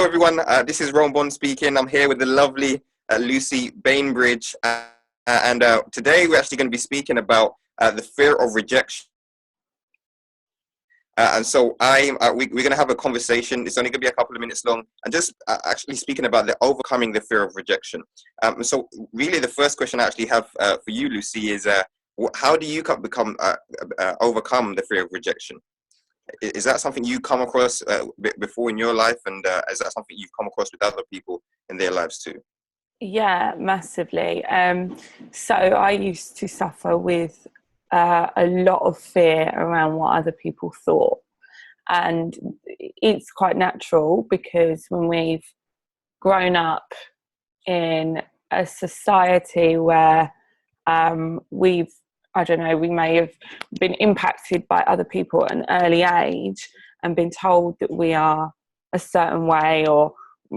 Hello, everyone. This is Rowan speaking. I'm here with the lovely Lucy Bainbridge. And today we're actually going to be speaking about the fear of rejection. And so we're going to have a conversation. It's only going to be a couple of minutes long, and just actually speaking about the overcoming the fear of rejection. And so really the first question I actually have for you, Lucy, is how do you overcome the fear of rejection? Is that something you come across before in your life, and is that something you've come across with other people in their lives too? Yeah, massively. So I used to suffer with a lot of fear around what other people thought. And it's quite natural because when we've grown up in a society where we may have been impacted by other people at an early age and been told that we are a certain way, or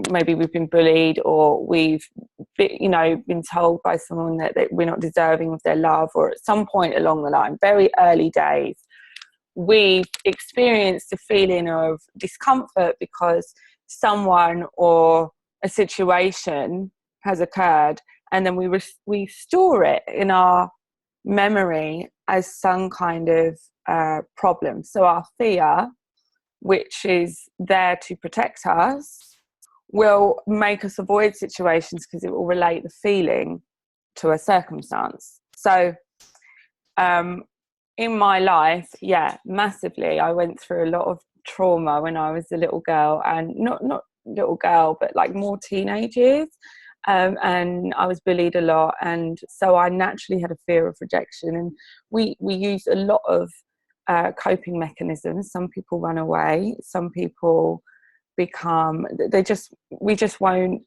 maybe we've been bullied, or we've been told by someone that we're not deserving of their love, or at some point along the line, very early days, we've experienced a feeling of discomfort because someone or a situation has occurred, and then we store it in our memory as some kind of problem. So our fear, which is there to protect us, will make us avoid situations because it will relate the feeling to a circumstance. So in my life, massively, I went through a lot of trauma when I was a little girl, and not little girl, but like more teenage years. And I was bullied a lot, and so I naturally had a fear of rejection. And we use a lot of coping mechanisms. Some people run away, some people we just won't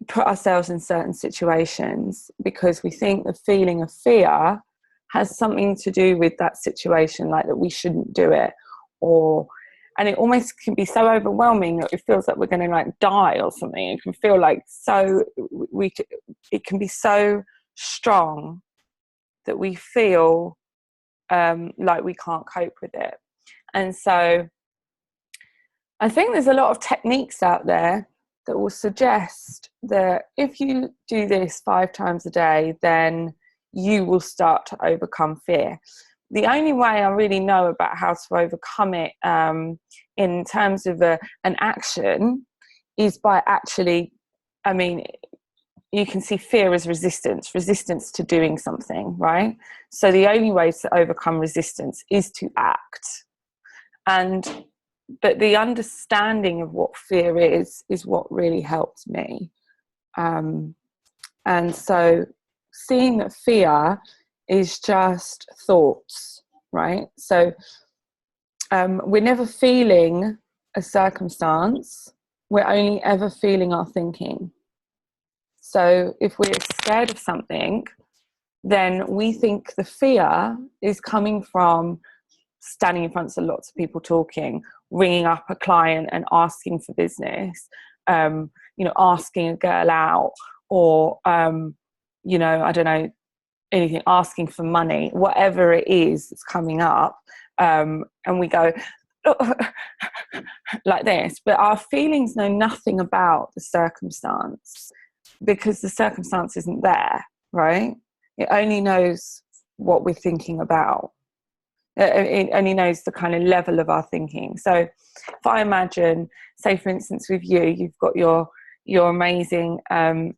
put ourselves in certain situations because we think the feeling of fear has something to do with that situation, like that we shouldn't do it, and it almost can be so overwhelming that it feels like we're going to like die or something. It can feel like it can be so strong that we feel like we can't cope with it. And so I think there's a lot of techniques out there that will suggest that if you do this 5 times a day, then you will start to overcome fear. The only way I really know about how to overcome it in terms of an action is by actually, you can see fear as resistance to doing something, right? So the only way to overcome resistance is to act. But the understanding of what fear is what really helped me. And so seeing that fear is just thoughts, right? So we're never feeling a circumstance. We're only ever feeling our thinking. So if we're scared of something, then we think the fear is coming from standing in front of lots of people talking, ringing up a client and asking for business, asking a girl out, or, I don't know, anything, asking for money, whatever it is that's coming up. And we go like this, but our feelings know nothing about the circumstance because the circumstance isn't there, right? It only knows what we're thinking about. It only knows the kind of level of our thinking. So if I imagine, say for instance with you've got your amazing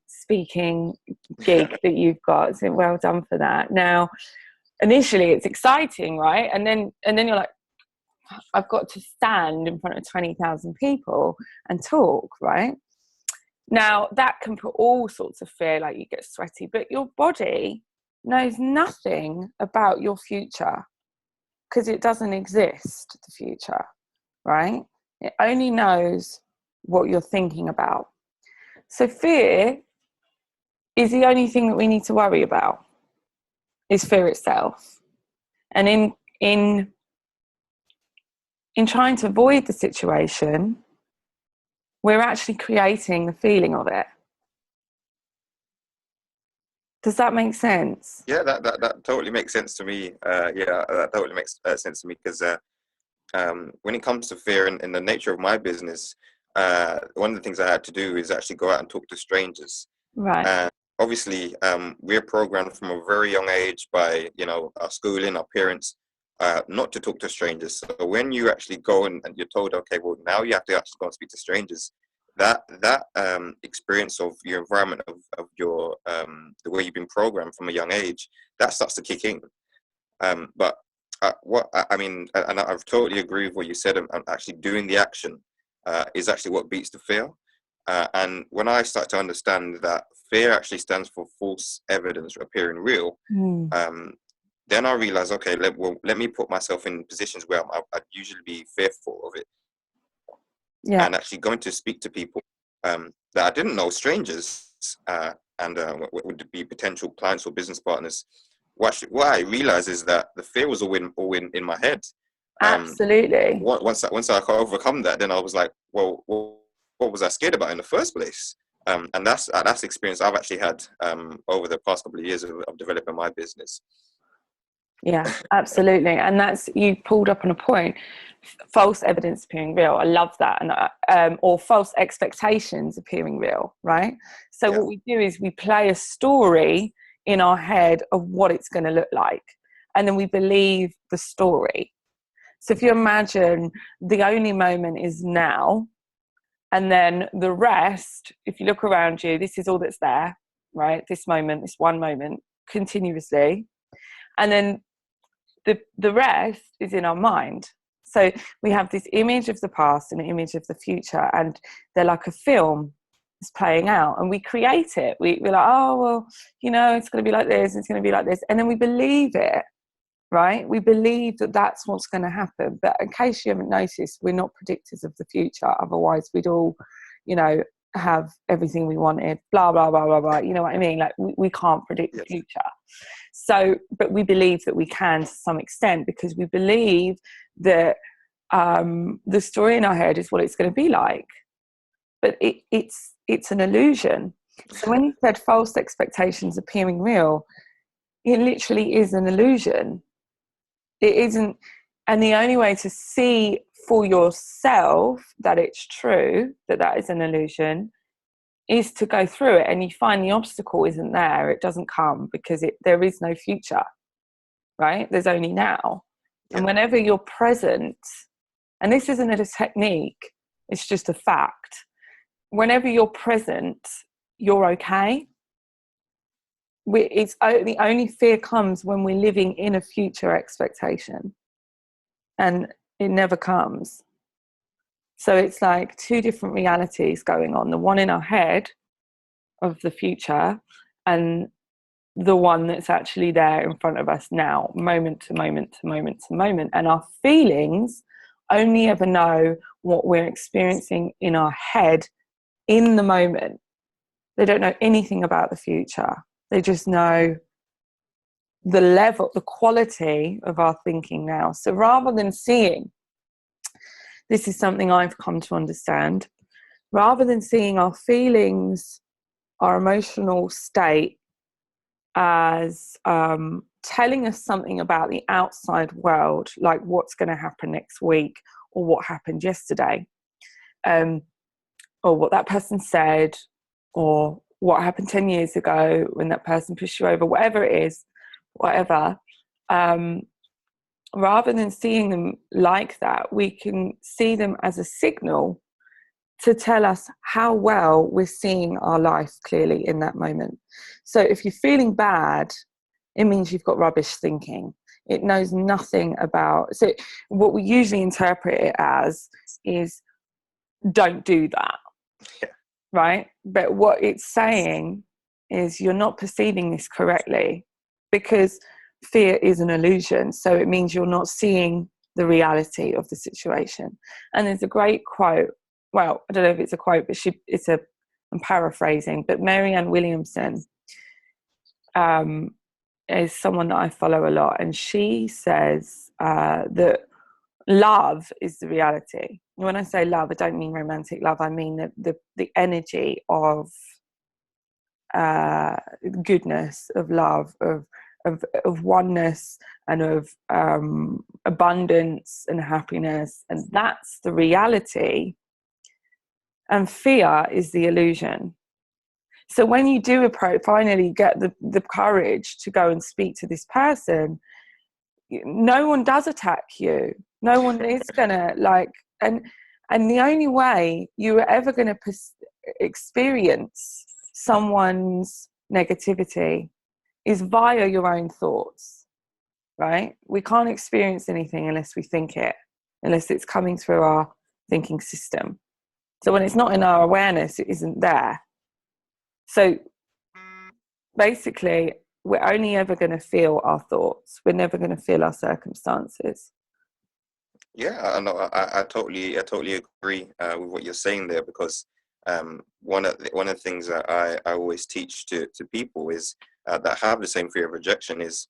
speaking gig that you've got, so well done for that. Now initially it's exciting, right? And then you're like, I've got to stand in front of 20,000 people and talk, right? Now that can put all sorts of fear, like you get sweaty, but your body knows nothing about your future because it doesn't exist, the future, right? It only knows what you're thinking about. So fear is the only thing that we need to worry about, is fear itself. And in trying to avoid the situation, we're actually creating the feeling of it. Does that make sense? Yeah, that totally makes sense to me. That totally makes sense to me because when it comes to fear and the nature of my business, one of the things I had to do is actually go out and talk to strangers. Right. And obviously, we're programmed from a very young age by, our schooling, our parents, not to talk to strangers. So when you actually go and you're told, okay, well, now you have to actually go and speak to strangers, that experience of your environment, of your the way you've been programmed from a young age, that starts to kick in. But what I mean, and I've totally agree with what you said. Actually doing the action is actually what beats the fear. And when I start to understand that fear actually stands for false evidence appearing real, then I realize, okay, let me put myself in positions where I'd usually be fearful of it. Yeah. And actually going to speak to people that I didn't know, strangers, and what would be potential clients or business partners. What I realized is that the fear was all in my head. Absolutely. Once I could overcome that, then I was like, well, what was I scared about in the first place? And that's the experience I've actually had over the past couple of years of developing my business. Yeah, absolutely. And that's, you pulled up on a point, false evidence appearing real. I love that. And or false expectations appearing real, right? So what we do is we play a story in our head of what it's going to look like, and then we believe the story. So if you imagine the only moment is now, and then the rest, if you look around you, this is all that's there, right? This moment, this one moment, continuously. And then the rest is in our mind. So we have this image of the past and an image of the future, and they're like a film. It's playing out, and we create it. We're like, oh, well, it's going to be like this, it's going to be like this. And then we believe it, right? We believe that that's what's going to happen. But in case you haven't noticed, we're not predictors of the future. Otherwise, we'd all, have everything we wanted, blah, blah, blah, blah, blah. You know what I mean? Like, we can't predict the future. So, but we believe that we can to some extent, because we believe that the story in our head is what it's going to be like. But it's an illusion. So when you said false expectations appearing real, it literally is an illusion. It isn't. And the only way to see for yourself that it's true, that is an illusion, is to go through it, and you find the obstacle isn't there. It doesn't come because there is no future, right? There's only now. Yeah. And whenever you're present, and this isn't a technique, it's just a fact. Whenever you're present, you're okay. The only fear comes when we're living in a future expectation, and it never comes. So it's like two different realities going on, the one in our head of the future and the one that's actually there in front of us now, moment to moment to moment to moment. And our feelings only ever know what we're experiencing in our head in the moment. They don't know anything about the future. They just know the level, the quality of our thinking now. So rather than seeing, this is something I've come to understand, rather than seeing our feelings, our emotional state as telling us something about the outside world, like what's going to happen next week, or what happened yesterday, or what that person said, or what happened 10 years ago when that person pushed you over, whatever it is, whatever, rather than seeing them like that, we can see them as a signal to tell us how well we're seeing our life clearly in that moment. So if you're feeling bad, it means you've got rubbish thinking. It knows nothing about. So what we usually interpret it as is, don't do that. Yeah. Right? But what it's saying is, you're not perceiving this correctly, because fear is an illusion. So it means you're not seeing the reality of the situation. And there's a great quote. Well, I don't know if it's a quote, but I'm paraphrasing, but Marianne Williamson is someone that I follow a lot. And she says that love is the reality. When I say love, I don't mean romantic love. I mean the energy of goodness, of love, of oneness, and of abundance and happiness. And that's the reality and fear is the illusion. So when you do finally get the courage to go and speak to this person, no one does attack you. No one is gonna and the only way you are ever going to experience someone's negativity is via your own thoughts, right? We can't experience anything unless we think it, unless it's coming through our thinking system. So when it's not in our awareness, it isn't there. So basically, we're only ever going to feel our thoughts. We're never going to feel our circumstances. Yeah, I totally agree with what you're saying there, because one of the things that I always teach to people is that have the same fear of rejection is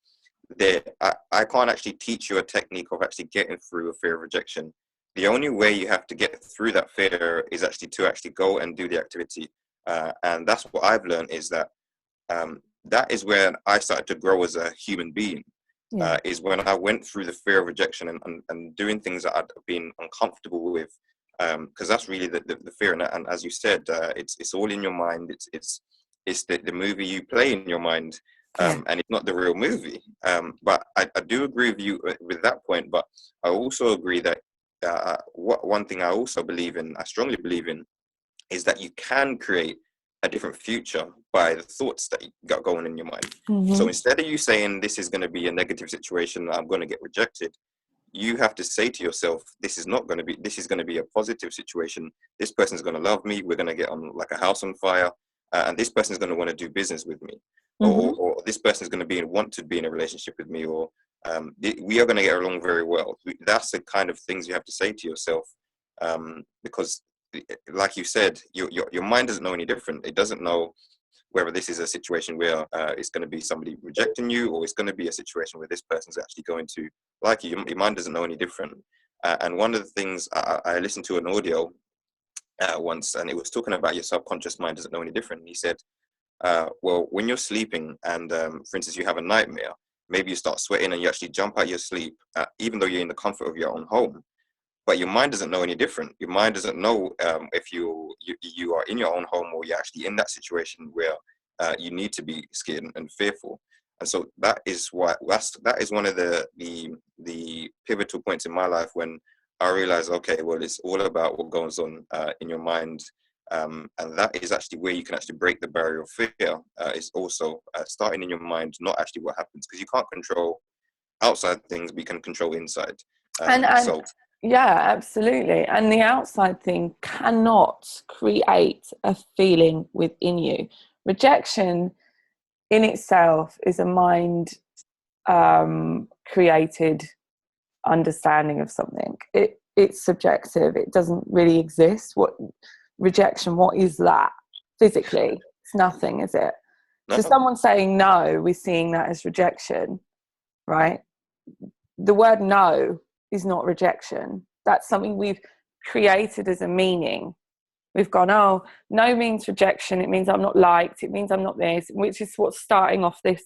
that I can't actually teach you a technique of actually getting through a fear of rejection. The only way you have to get through that fear is actually to go and do the activity, and that's what I've learned, is that that is where I started to grow as a human being. Is when I went through the fear of rejection and doing things that I'd been uncomfortable with, because that's really the fear. And as you said, it's all in your mind. It's the movie you play in your mind, and it's not the real movie. But I do agree with you with that point. But I also agree that one thing I also believe in, I strongly believe in, is that you can create a different future by the thoughts that you got going in your mind. Mm-hmm. So instead of you saying this is going to be a negative situation, I'm going to get rejected, you have to say to yourself, this is going to be a positive situation. This person's going to love me. We're going to get on like a house on fire, and this person's going to want to do business with me, mm-hmm. or this person's going to want to be in a relationship with me, or we are going to get along very well. That's the kind of things you have to say to yourself, because like you said, your mind doesn't know any different. It doesn't know whether this is a situation where it's going to be somebody rejecting you, or it's going to be a situation where this person's actually going to like you. Your mind doesn't know any different. And one of the things, I listened to an audio once, and it was talking about your subconscious mind doesn't know any different. And he said, well, when you're sleeping and, for instance, you have a nightmare, maybe you start sweating and you actually jump out your sleep, even though you're in the comfort of your own home. But your mind doesn't know any different. Your mind doesn't know if you are in your own home, or you're actually in that situation where you need to be scared and fearful. And so that is one of the pivotal points in my life when I realized, okay, well, it's all about what goes on in your mind, and that is actually where you can actually break the barrier of fear. It's also starting in your mind, not actually what happens, because you can't control outside things, but you can control inside. Yeah, absolutely. And the outside thing cannot create a feeling within you. Rejection in itself is a mind created understanding of something. It's subjective. It doesn't really exist. What is that physically? It's nothing, is it? No. So someone saying no, we're seeing that as rejection, right? The word no is not rejection. That's something we've created as a meaning. We've gone, oh, no means rejection. It means I'm not liked. It means I'm not this, which is what's starting off this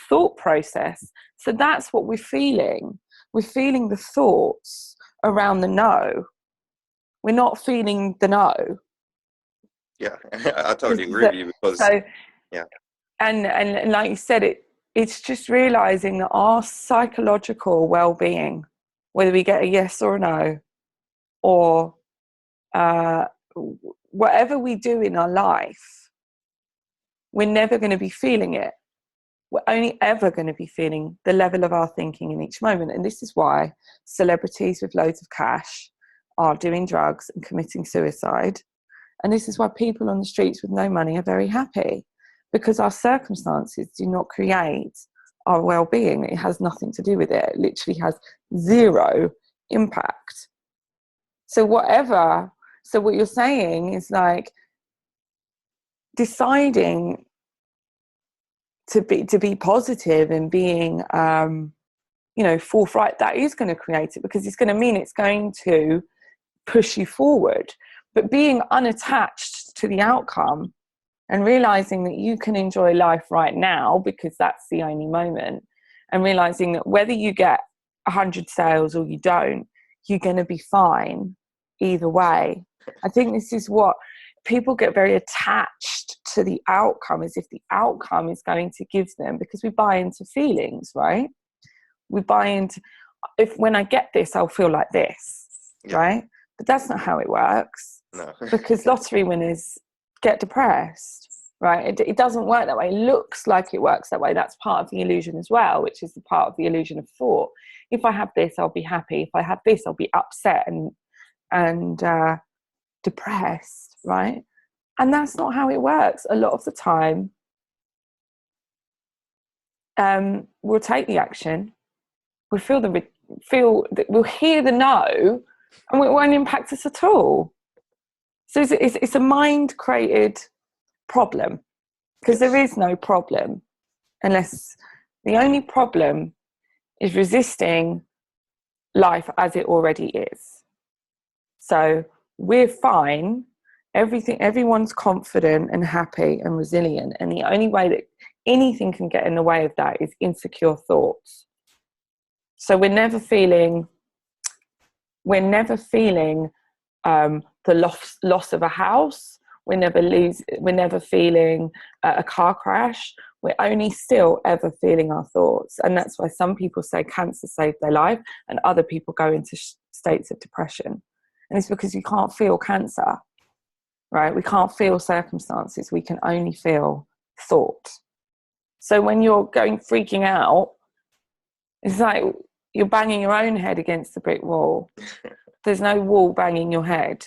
thought process. So that's what we're feeling. We're feeling the thoughts around the no. We're not feeling the no. Yeah, I totally agree with you, because yeah. And like you said, it's just realizing that our psychological well-being, whether we get a yes or a no, or whatever we do in our life, we're never going to be feeling it. We're only ever going to be feeling the level of our thinking in each moment. And this is why celebrities with loads of cash are doing drugs and committing suicide. And this is why people on the streets with no money are very happy, because our circumstances do not create our well-being. It has nothing to do with it. It literally has zero impact. So what you're saying is like deciding to be positive and being forthright. That is going to create it, because it's going to mean it's going to push you forward. But being unattached to the outcome and realizing that you can enjoy life right now, because that's the only moment, and realizing that whether you get 100 sales or you don't, you're going to be fine either way. I think this is what people get very attached to the outcome as if the outcome is going to give them, because we buy into feelings, right? We buy into, when I get this, I'll feel like this, right? But that's not how it works. No. Because lottery winners get depressed, right? It doesn't work that way. It looks like it works that way. That's part of the illusion as well, which is the part of the illusion of thought. If I have this, I'll be happy. If I have this, I'll be upset and depressed, right? And that's not how it works. A lot of the time, we'll take the action, we'll we'll hear the no, and it won't impact us at all. So it's a mind-created problem, because there is no problem unless the only problem is resisting life as it already is. So we're fine. Everyone's confident and happy and resilient, and the only way that anything can get in the way of that is insecure thoughts. So we're never feeling the loss of a house. We're never feeling a car crash. We're only still ever feeling our thoughts. And that's why some people say cancer saved their life and other people go into states of depression. And it's because you can't feel cancer, right? We can't feel circumstances. We can only feel thought. So when you're freaking out, it's like you're banging your own head against the brick wall. There's no wall banging your head.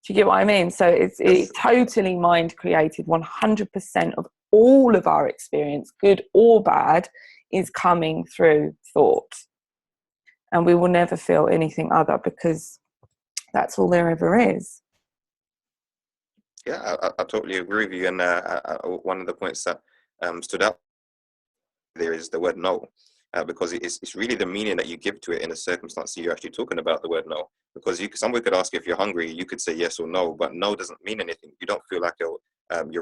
Do you get what I mean? So it's totally mind created. 100% of all of our experience, good or bad, is coming through thought. And we will never feel anything other, because that's all there ever is. Yeah, I totally agree with you. And one of the points that stood out there is the word no. Because it's really the meaning that you give to it in a circumstance you're actually talking about the word no. Because somebody could ask you if you're hungry, you could say yes or no, but no doesn't mean anything. You don't feel like you're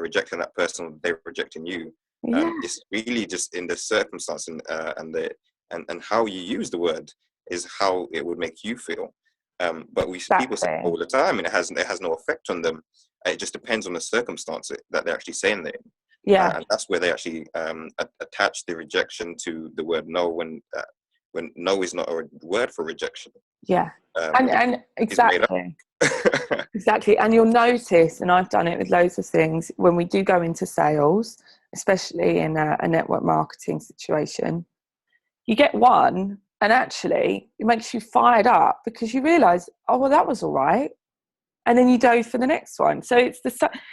rejecting that person, they're rejecting you. Yeah. It's really just in the circumstance and how you use the word is how it would make you feel. But people say all the time, and it has no effect on them. It just depends on the circumstance that they're actually saying that. Yeah. And that's where they actually attach the rejection to the word no, when no is not a word for rejection. Yeah. And exactly. Exactly. And you'll notice, and I've done it with loads of things, when we do go into sales, especially in a network marketing situation, you get one and actually it makes you fired up because you realise, oh, well, that was all right. And then you go for the next one. So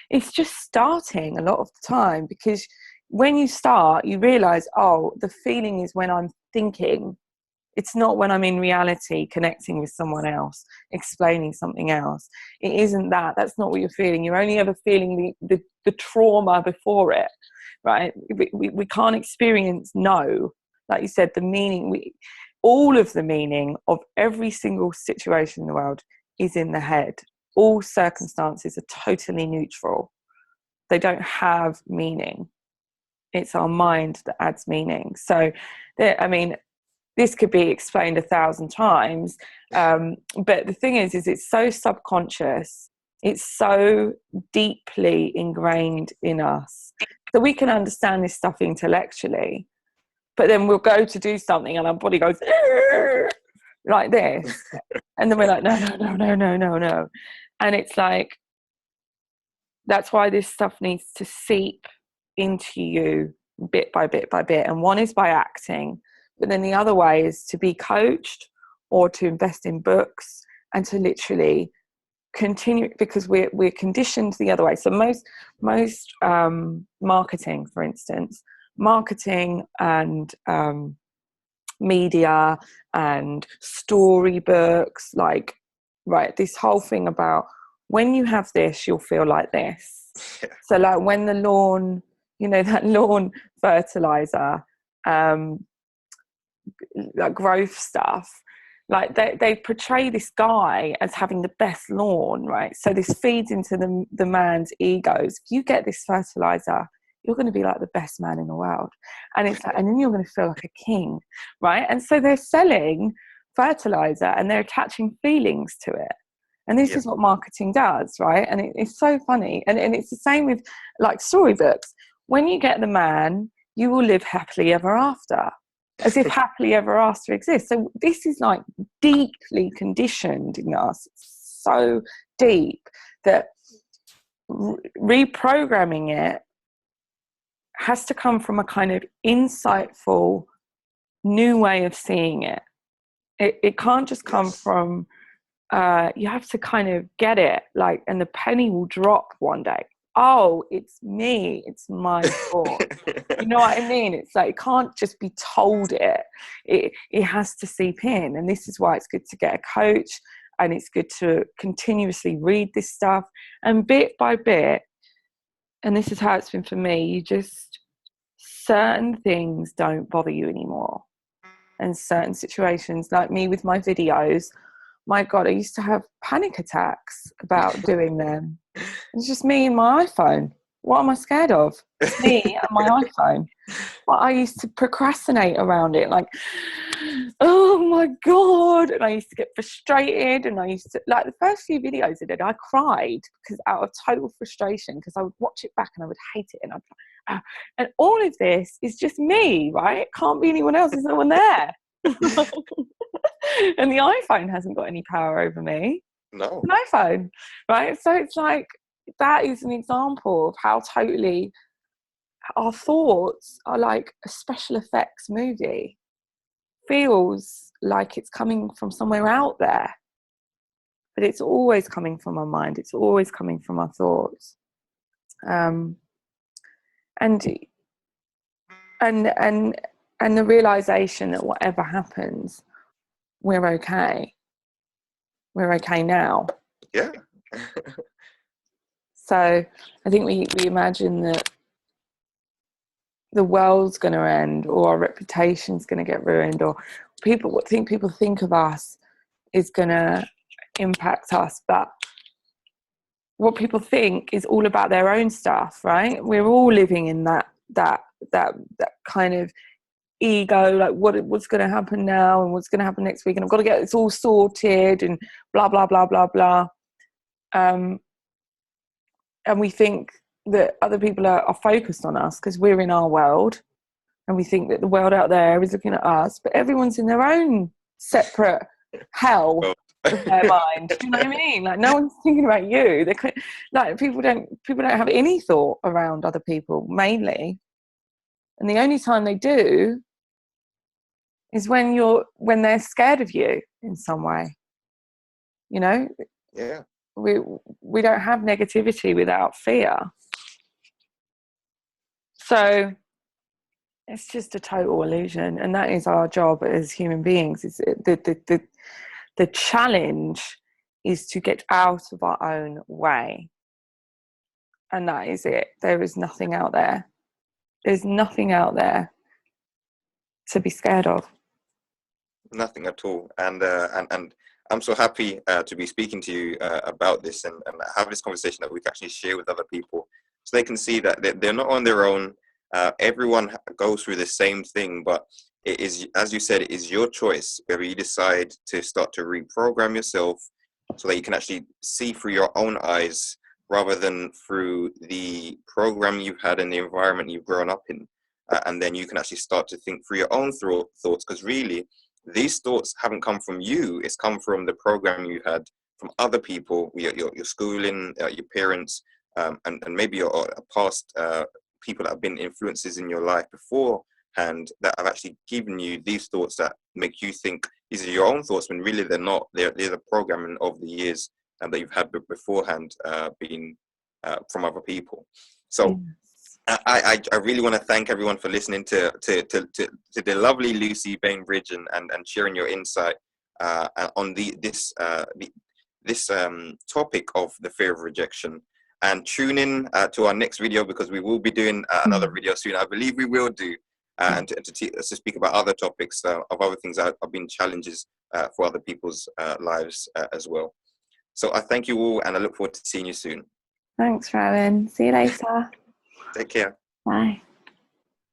it's just starting a lot of the time, because when you start, you realise, oh, the feeling is when I'm thinking. It's not when I'm in reality connecting with someone else, explaining something else. It isn't that. That's not what you're feeling. You're only ever feeling the trauma before it, right? We can't experience no. Like you said, the meaning, all of the meaning of every single situation in the world is in the head. All circumstances are totally neutral. They don't have meaning. It's our mind that adds meaning. So, this could be explained 1,000 times. But the thing is it's so subconscious. It's so deeply ingrained in us. So we can understand this stuff intellectually, but then we'll go to do something and our body goes like this. And then we're like, no. And it's like, that's why this stuff needs to seep into you bit by bit by bit. And one is by acting, but then the other way is to be coached or to invest in books and to literally continue, because we're conditioned the other way. So most marketing, for instance, and media and storybooks, like, right, this whole thing about when you have this, you'll feel like this. Yeah. So like when the lawn, that lawn fertilizer, like growth stuff, like they portray this guy as having the best lawn, right? So this feeds into the man's egos. If you get this fertilizer, you're going to be like the best man in the world, and it's like, and then you're going to feel like a king, right? And so they're selling fertilizer and they're attaching feelings to it, And this Yeah. is what marketing does, right? And it's so funny. And it's the same with like storybooks. When you get the man, you will live happily ever after, as if happily ever after exists. So this is like deeply conditioned in us. It's so deep that reprogramming it has to come from a kind of insightful new way of seeing it. It can't just come from you have to kind of get it, like, and the penny will drop one day. Oh, it's me, it's my fault. You know what I mean? It's like, it can't just be told it has to seep in. And this is why it's good to get a coach, and it's good to continuously read this stuff, and bit by bit, and this is how it's been for me, you just, certain things don't bother you anymore. And certain situations, like me with my videos, my God, I used to have panic attacks about doing them. It's just me and my iPhone. What am I scared of? It's me and my iPhone. But I used to procrastinate around it, like, oh my God. And I used to get frustrated. And I used to, like, the first few videos I did, I cried because out of total frustration, because I would watch it back and I would hate it. And and all of this is just me, right? It can't be anyone else. There's no one there. And the iPhone hasn't got any power over me. No. An iPhone, right? So it's like, that is an example of how totally our thoughts are like a special effects movie. Feels like it's coming from somewhere out there, but it's always coming from our mind. It's always coming from our thoughts. And the realization that whatever happens, we're okay. We're okay now. Yeah. So I think we imagine that the world's going to end, or our reputation's going to get ruined, or what people think of us is going to impact us. But what people think is all about their own stuff, right? We're all living in that kind of ego, like what's going to happen now and what's going to happen next week, and I've got to get this all sorted and blah blah blah blah blah. And we think that other people are focused on us because we're in our world, and we think that the world out there is looking at us, but everyone's in their own separate hell of their mind. Do you know what I mean? Like, no one's thinking about you. Like, people don't have any thought around other people, mainly, and the only time they do is when they're scared of you in some way. You know? Yeah. We don't have negativity without fear. So it's just a total illusion, and that is our job as human beings. Is the challenge is to get out of our own way, and that is it. There is nothing out there. There's nothing out there to be scared of. Nothing at all. And I'm so happy to be speaking to you about this, and have this conversation that we can actually share with other people, so they can see that they're not on their own. Everyone goes through the same thing, but it is, as you said, it is your choice whether you decide to start to reprogram yourself so that you can actually see through your own eyes rather than through the program you've had and the environment you've grown up in. And then you can actually start to think through your own thoughts, because really, these thoughts haven't come from you. It's come from the program you had from other people, your schooling, your parents, and maybe your past people that have been influences in your life beforehand that have actually given you these thoughts that make you think these are your own thoughts, when really they're not. They're the programming of the years that you've had beforehand, being from other people. So I really want to thank everyone for listening to the lovely Lucy Bainbridge and sharing your insight on this topic of the fear of rejection. And tune in to our next video, because we will be doing another video soon. I believe we will do, and to speak about other topics of other things that have been challenges for other people's lives as well. So I thank you all, and I look forward to seeing you soon. Thanks, Rowan. See you later. Take care. Bye.